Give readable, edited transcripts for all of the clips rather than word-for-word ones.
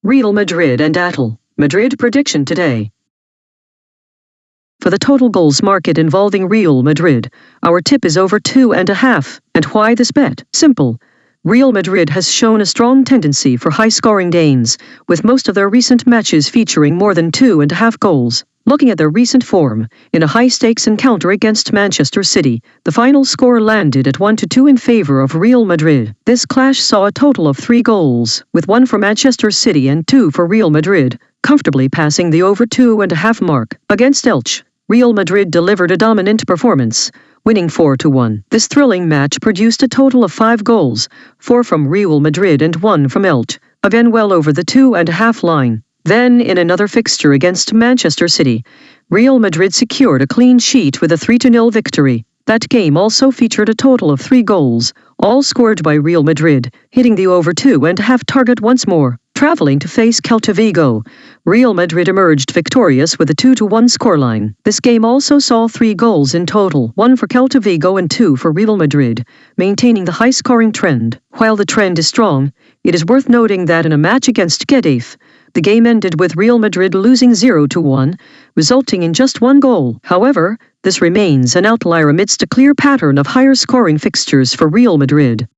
Real Madrid and Atal. Madrid prediction today. For the total goals market involving Real Madrid, our tip is over 2.5. And why this bet? Simple. Real Madrid has shown a strong tendency for high-scoring gains, with most of their recent matches featuring more than 2.5 goals. Looking at their recent form, in a high-stakes encounter against Manchester City, the final score landed at 1-2 in favor of Real Madrid. This clash saw a total of 3 goals, with 1 for Manchester City and 2 for Real Madrid, comfortably passing the over 2.5 mark. Against Elche, Real Madrid delivered a dominant performance, winning 4-1. This thrilling match produced a total of 5 goals, 4 from Real Madrid and 1 from Elche, again well over the 2.5 line. Then, in another fixture against Manchester City, Real Madrid secured a clean sheet with a 3-0 victory. That game also featured a total of 3 goals, all scored by Real Madrid, hitting the over 2.5 target once more. Traveling to face Celta Vigo, Real Madrid emerged victorious with a 2-1 scoreline. This game also saw 3 goals in total, 1 for Celta Vigo and 2 for Real Madrid, maintaining the high-scoring trend. While the trend is strong, it is worth noting that in a match against Getafe, the game ended with Real Madrid losing 0-1, resulting in just 1 goal. However, this remains an outlier amidst a clear pattern of higher-scoring fixtures for Real Madrid.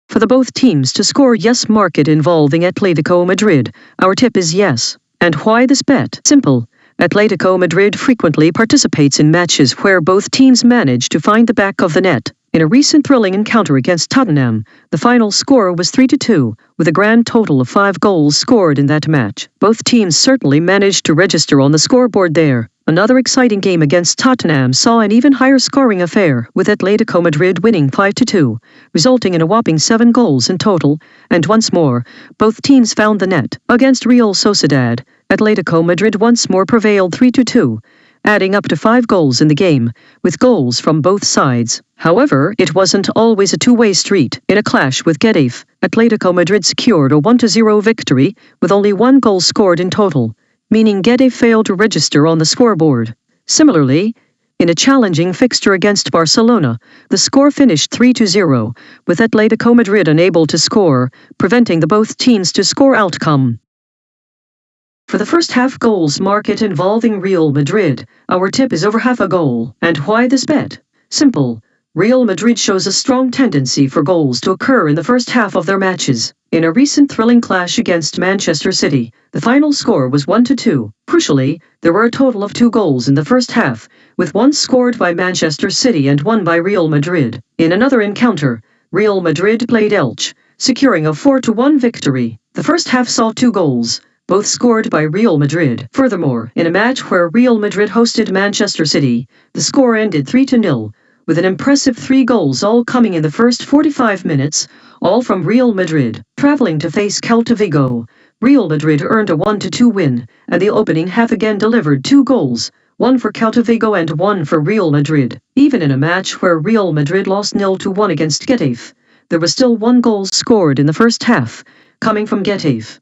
For the both teams to score yes market involving Atletico Madrid, our tip is yes. And why this bet? Simple. Atletico Madrid frequently participates in matches where both teams manage to find the back of the net. In a recent thrilling encounter against Tottenham, the final score was 3-2, with a grand total of 5 goals scored in that match. Both teams certainly managed to register on the scoreboard there. Another exciting game against Tottenham saw an even higher scoring affair, with Atletico Madrid winning 5-2, resulting in a whopping 7 goals in total, and once more, both teams found the net. Against Real Sociedad, Atletico Madrid once more prevailed 3-2, adding up to 5 goals in the game, with goals from both sides. However, it wasn't always a two-way street. In a clash with Getafe, Atletico Madrid secured a 1-0 victory, with only 1 goal scored in total, meaning Getafe failed to register on the scoreboard. Similarly, in a challenging fixture against Barcelona, the score finished 3-0, with Atletico Madrid unable to score, preventing the both teams to score outcome. For the first half goals market involving Real Madrid, our tip is over half a goal. And why this bet? Simple. Real Madrid shows a strong tendency for goals to occur in the first half of their matches. In a recent thrilling clash against Manchester City, the final score was 1-2. Crucially, there were a total of 2 goals in the first half, with 1 scored by Manchester City and 1 by Real Madrid. In another encounter, Real Madrid played Elche, securing a 4-1 victory. The first half saw 2 goals, both scored by Real Madrid. Furthermore, in a match where Real Madrid hosted Manchester City, the score ended 3-0, with an impressive 3 goals all coming in the first 45 minutes, all from Real Madrid. Traveling to face Celta Vigo, Real Madrid earned a 1-2 win, and the opening half again delivered 2 goals, 1 for Celta Vigo and 1 for Real Madrid. Even in a match where Real Madrid lost 0-1 against Getafe, there was still 1 goal scored in the first half, coming from Getafe.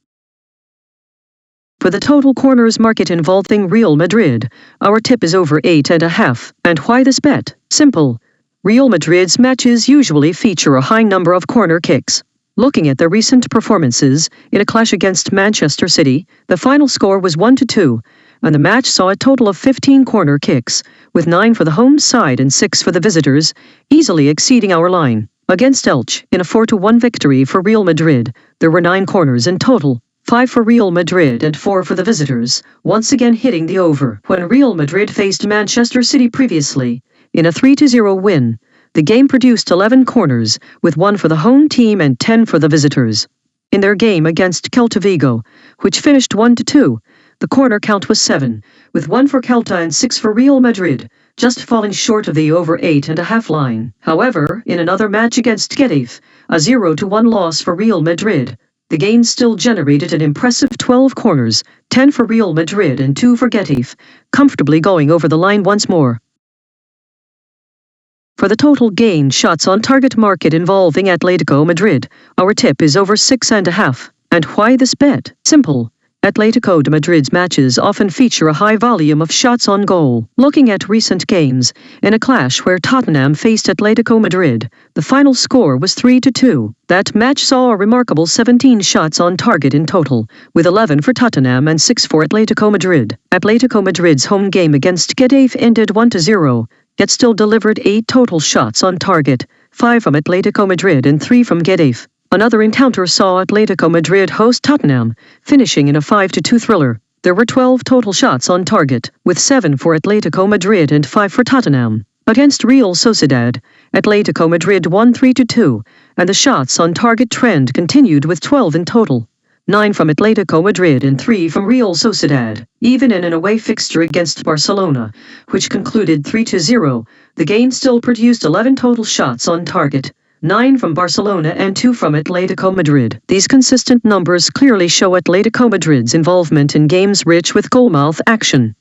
For the total corners market involving Real Madrid, our tip is over 8.5. And why this bet? Simple. Real Madrid's matches usually feature a high number of corner kicks. Looking at their recent performances, in a clash against Manchester City, the final score was 1-2, and the match saw a total of 15 corner kicks, with 9 for the home side and 6 for the visitors, easily exceeding our line. Against Elche, in a 4-1 victory for Real Madrid, there were 9 corners in total. 5 for Real Madrid and 4 for the visitors, once again hitting the over. When Real Madrid faced Manchester City previously, in a 3-0 win, the game produced 11 corners, with 1 for the home team and 10 for the visitors. In their game against Celta Vigo, which finished 1-2, the corner count was 7, with 1 for Celta and 6 for Real Madrid, just falling short of the over 8.5 line. However, in another match against Getafe, a 0-1 loss for Real Madrid, the game still generated an impressive 12 corners, 10 for Real Madrid and 2 for Getafe, comfortably going over the line once more. For the total gain shots on target market involving Atletico Madrid, our tip is over 6.5. And why this bet? Simple. Atletico de Madrid's matches often feature a high volume of shots on goal. Looking at recent games, in a clash where Tottenham faced Atletico Madrid, the final score was 3-2. That match saw a remarkable 17 shots on target in total, with 11 for Tottenham and 6 for Atletico Madrid. Atletico Madrid's home game against Getafe ended 1-0, yet still delivered 8 total shots on target, 5 from Atletico Madrid and 3 from Getafe. Another encounter saw Atletico Madrid host Tottenham, finishing in a 5-2 thriller. There were 12 total shots on target, with 7 for Atletico Madrid and 5 for Tottenham. Against Real Sociedad, Atletico Madrid won 3-2, and the shots on target trend continued with 12 in total. 9 from Atletico Madrid and 3 from Real Sociedad. Even in an away fixture against Barcelona, which concluded 3-0, the game still produced 11 total shots on target. 9 from Barcelona and 2 from Atletico Madrid. These consistent numbers clearly show Atletico Madrid's involvement in games rich with goalmouth action.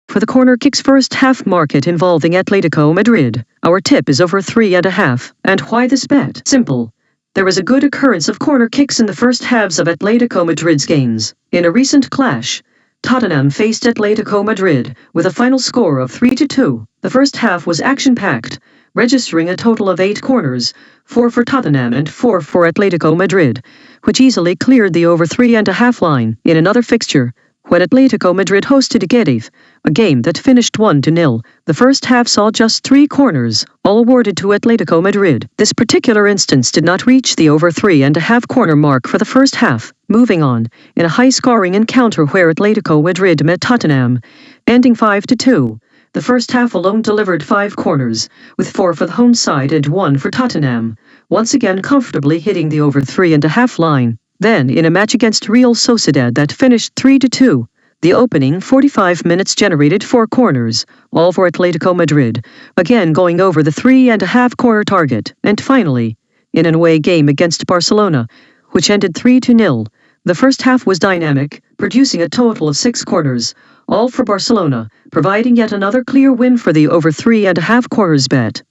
For the corner kicks first half market involving Atletico Madrid, our tip is over 3.5. And why this bet? Simple. There is a good occurrence of corner kicks in the first halves of Atletico Madrid's games. In a recent clash, Tottenham faced Atletico Madrid with a final score of 3-2. The first half was action-packed, registering a total of 8 corners, 4 for Tottenham and 4 for Atletico Madrid, which easily cleared the over 3.5 line. In another fixture, when Atletico Madrid hosted Getafe, a game that finished 1-0, the first half saw just 3 corners, all awarded to Atletico Madrid. This particular instance did not reach the over 3.5 corner mark for the first half. Moving on, in a high-scoring encounter where Atletico Madrid met Tottenham, ending 5-2, the first half alone delivered 5 corners, with 4 for the home side and 1 for Tottenham, once again comfortably hitting the over 3.5 line. Then, in a match against Real Sociedad that finished 3-2, the opening 45 minutes generated 4 corners, all for Atletico Madrid, again going over the 3.5 corner target. And finally, in an away game against Barcelona, which ended 3-0, the first half was dynamic, producing a total of 6 corners, all for Barcelona, providing yet another clear win for the over 3.5 corners bet.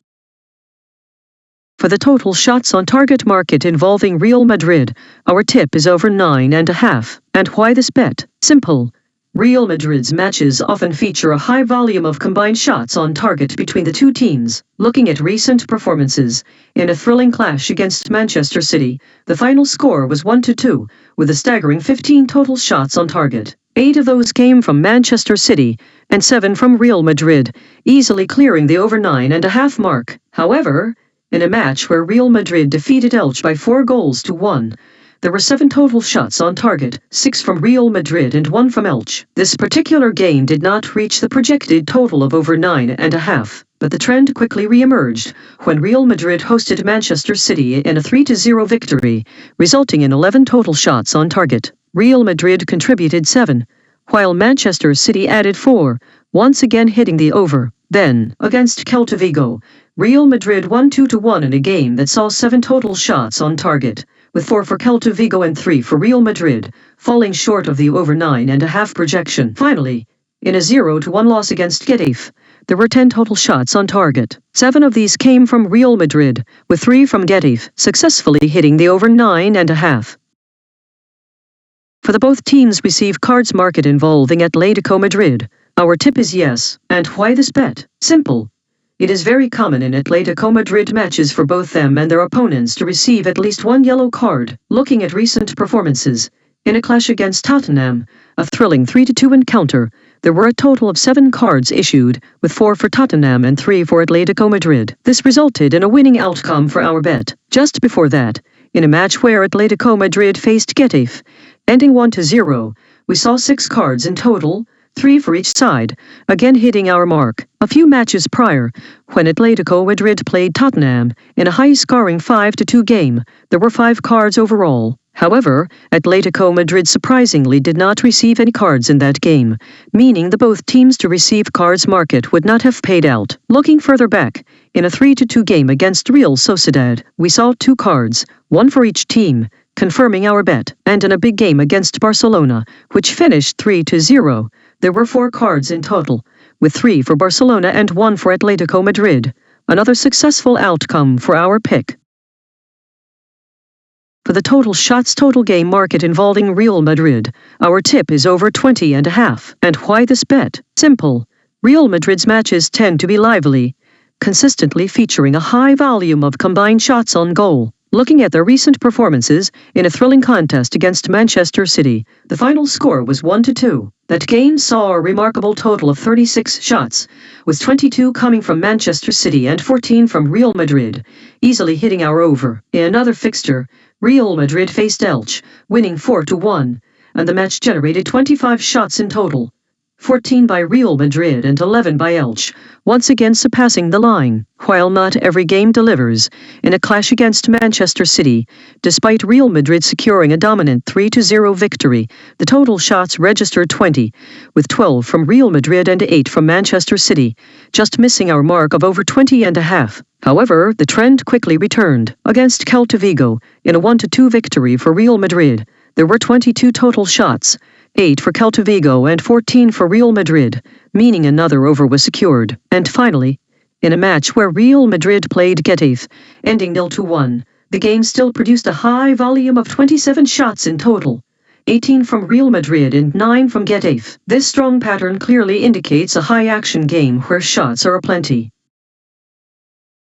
For the total shots on target market involving Real Madrid, our tip is over 9.5. And why this bet? Simple. Real Madrid's matches often feature a high volume of combined shots on target between the two teams. Looking at recent performances, in a thrilling clash against Manchester City, the final score was 1-2, with a staggering 15 total shots on target. 8 of those came from Manchester City, and 7 from Real Madrid, easily clearing the over 9.5 mark. However, in a match where Real Madrid defeated Elche by 4-1, there were 7 total shots on target, 6 from Real Madrid and 1 from Elche. This particular game did not reach the projected total of over 9.5, but the trend quickly re-emerged when Real Madrid hosted Manchester City in a 3-0 victory, resulting in 11 total shots on target. Real Madrid contributed 7, while Manchester City added 4, once again hitting the over. Then, against Celta Vigo, Real Madrid won 2-1 in a game that saw 7 total shots on target, with 4 for Celta Vigo and 3 for Real Madrid, falling short of the over 9.5 projection. Finally, in a 0-1 loss against Getafe, there were 10 total shots on target. 7 of these came from Real Madrid, with 3 from Getafe, successfully hitting the over 9.5. For the both teams receive cards market involving Atletico Madrid, our tip is yes. And why this bet? Simple. It is very common in Atletico Madrid matches for both them and their opponents to receive at least 1 yellow card. Looking at recent performances, in a clash against Tottenham, a thrilling 3-2 encounter, there were a total of 7 cards issued, with 4 for Tottenham and 3 for Atletico Madrid. This resulted in a winning outcome for our bet. Just before that, in a match where Atletico Madrid faced Getafe, ending 1-0, we saw 6 cards in total, 3 for each side, again hitting our mark. A few matches prior, when Atletico Madrid played Tottenham in a high-scoring 5-2 game, there were 5 cards overall. However, Atletico Madrid surprisingly did not receive any cards in that game, meaning the both teams to receive cards market would not have paid out. Looking further back, in a 3-2 game against Real Sociedad, we saw 2 cards, 1 for each team, confirming our bet. And in a big game against Barcelona, which finished 3-0, there were 4 cards in total, with 3 for Barcelona and 1 for Atletico Madrid, another successful outcome for our pick. For the total shots total game market involving Real Madrid, our tip is over 20.5. And why this bet? Simple. Real Madrid's matches tend to be lively, consistently featuring a high volume of combined shots on goal. Looking at their recent performances in a thrilling contest against Manchester City, the final score was 1-2. That game saw a remarkable total of 36 shots, with 22 coming from Manchester City and 14 from Real Madrid, easily hitting our over. In another fixture, Real Madrid faced Elche, winning 4-1, and the match generated 25 shots in total, 14 by Real Madrid and 11 by Elche, once again surpassing the line. While not every game delivers, in a clash against Manchester City, despite Real Madrid securing a dominant 3-0 victory, the total shots registered 20, with 12 from Real Madrid and 8 from Manchester City, just missing our mark of over 20.5. However, the trend quickly returned. Against Celta Vigo, in a 1-2 victory for Real Madrid, there were 22 total shots, 8 for Celta Vigo and 14 for Real Madrid, meaning another over was secured. And finally, in a match where Real Madrid played Getafe, ending 0-1, the game still produced a high volume of 27 shots in total, 18 from Real Madrid and 9 from Getafe. This strong pattern clearly indicates a high-action game where shots are aplenty.